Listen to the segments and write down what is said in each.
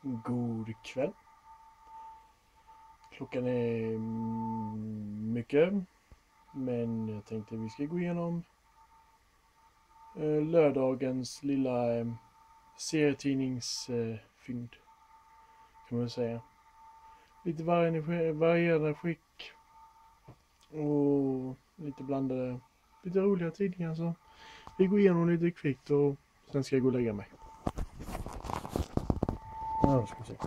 God kväll. Klockan är mycket, men jag tänkte vi ska gå igenom lördagens lilla serietidningsfynd, kan man säga. Lite varierande skick och lite blandade, lite roliga tidningar. Så vi går igenom lite kvickt och sen ska jag gå och lägga mig. Ja, ska vi se.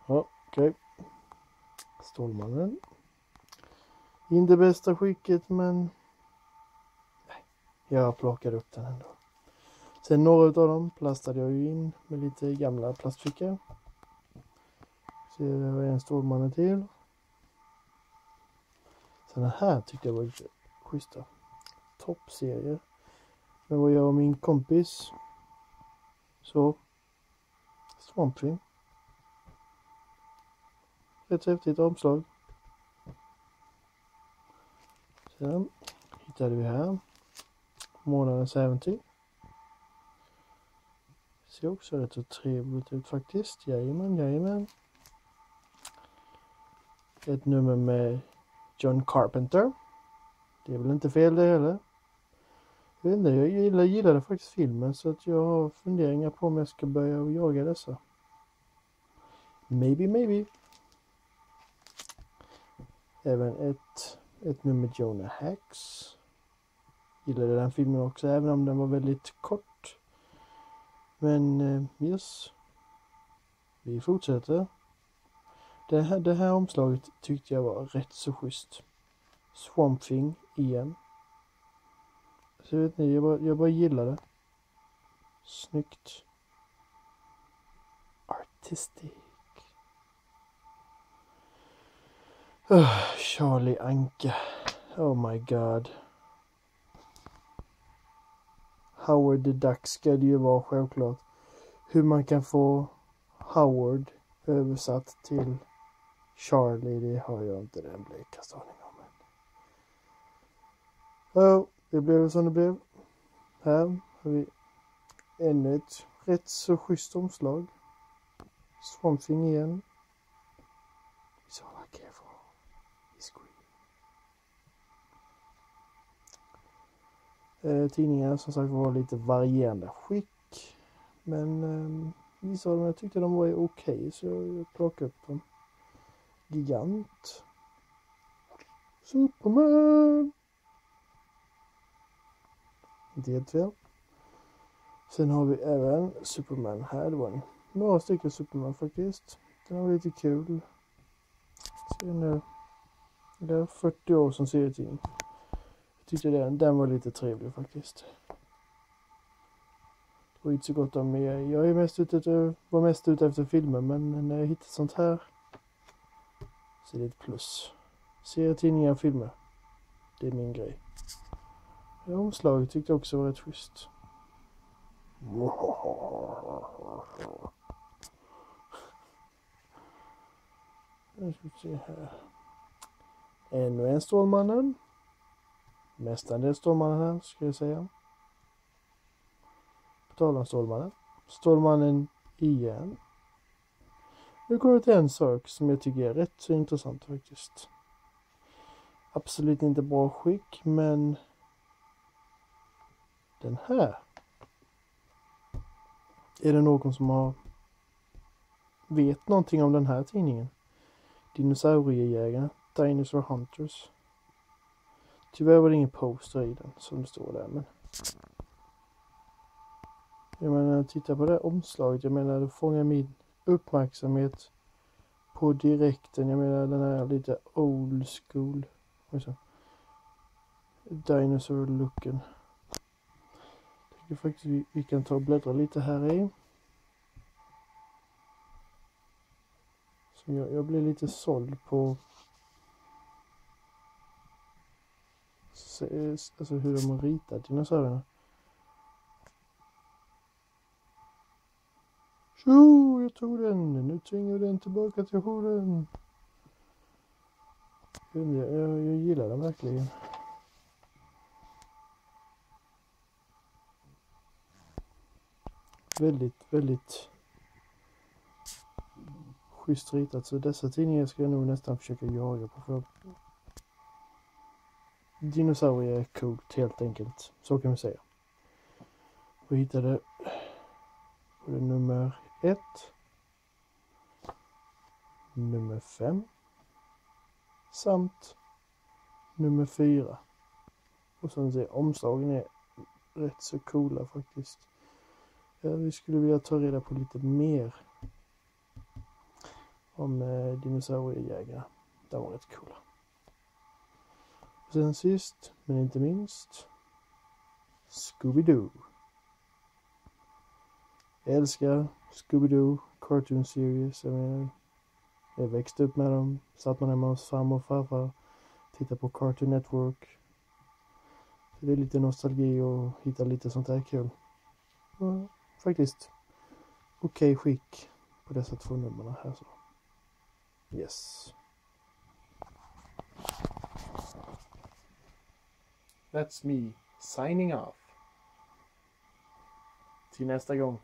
Ja, okej. Stålmannen. Inte bästa skicket, men jag plockade upp den ändå. Sen några av dem plastade jag ju in med lite gamla plastfickor. Så det var en Stålmannen till. Sen den här tyckte jag var lite schyssta. Toppserier. Men vad jag och min kompis. Så. Swamp Thing. Rätt häftigt omslag. Sen hittade vi här Månadens äventyr. Ser också rätt så trevligt ut faktiskt. Jajamän. Ett nummer med John Carpenter. Det är väl inte fel det heller. Jag vet inte, jag gillade faktiskt filmen, så att jag har funderingar på om jag ska börja jaga dessa. Maybe. Även ett nummer Jonah Hex. Gillade den filmen också, även om den var väldigt kort. Men yes. Vi fortsätter. Det här omslaget tyckte jag var rätt så schysst. Swamp Thing igen. Så vet ni, jag bara gillar det. Snyggt. Artistic. Charlie Anka. Oh my god. Howard the Duck ska det ju vara, självklart. Hur man kan få Howard översatt till Charlie, det har jag inte den blekaste aning om. Ja, det blev som det blev. Här har vi ännu ett rätt så schysst omslag. Swamp Thing igen. It's all I care for. It's green. Tidningar som sagt var lite varierande skick. Men vissa av dem jag tyckte de var okej, så jag plockade upp dem. Gigant. Superman. Inte helt fel. Sen har vi även Superman här. Det var några stycken Superman faktiskt. Den var lite kul. Sen det är 40 år som serietidning. Jag tyckte den var lite trevlig faktiskt. Det var inte så gott om mig. Jag är var mest ute efter filmen, men när jag hittar sånt här så är det ett plus. Serietidningar och filmer. Det är min grej. Det omslaget tyckte jag också var rätt schysst. Nu ska vi se här. Ännu en Stålmannen. Mestadels Stålmannen här, ska jag säga. På tal om Stålmannen. Stålmannen igen. Nu kommer det till en sak som jag tycker är rätt så intressant faktiskt. Absolut inte bra skick, men den här. Är det någon som vet någonting om den här tidningen? Dinosauriejägarna, Dinosaur Hunters. Tyvärr var det ingen poster i den som det står där, men jag menar, titta på det omslaget. Jag menar, det fångar min uppmärksamhet på direkten. Jag menar, den här lite old school dinosaur-looken. Jag tycker faktiskt vi kan ta och bläddra lite här i. Så jag blir lite såld på alltså hur de har ritat dinosaurierna. Tjo, jag tog den. Nu tvingar den tillbaka till jorden. Jag gillar den verkligen. väldigt schysst ritat. Så dessa tidningar ska jag nog nästan försöka jaga på, för dinosaurier är coolt helt enkelt. Så kan vi säga. Vi hittade både nummer 1, nummer 5 samt nummer 4. Och som ser, omslagen är rätt så coola faktiskt. Vi skulle vilja ta reda på lite mer om dinosauriejägarna. De var rätt coola. Och sen sist men inte minst, Scooby-Doo. Jag älskar Scooby-Doo cartoon series. Jag växte upp med dem. Satt man hemma hos farmor och farfar. Tittade på Cartoon Network. Så det är lite nostalgi och hitta lite sånt här kul. Och faktiskt okej skick på dessa 2 nummerna här så. Yes. That's me signing off. Till nästa gång.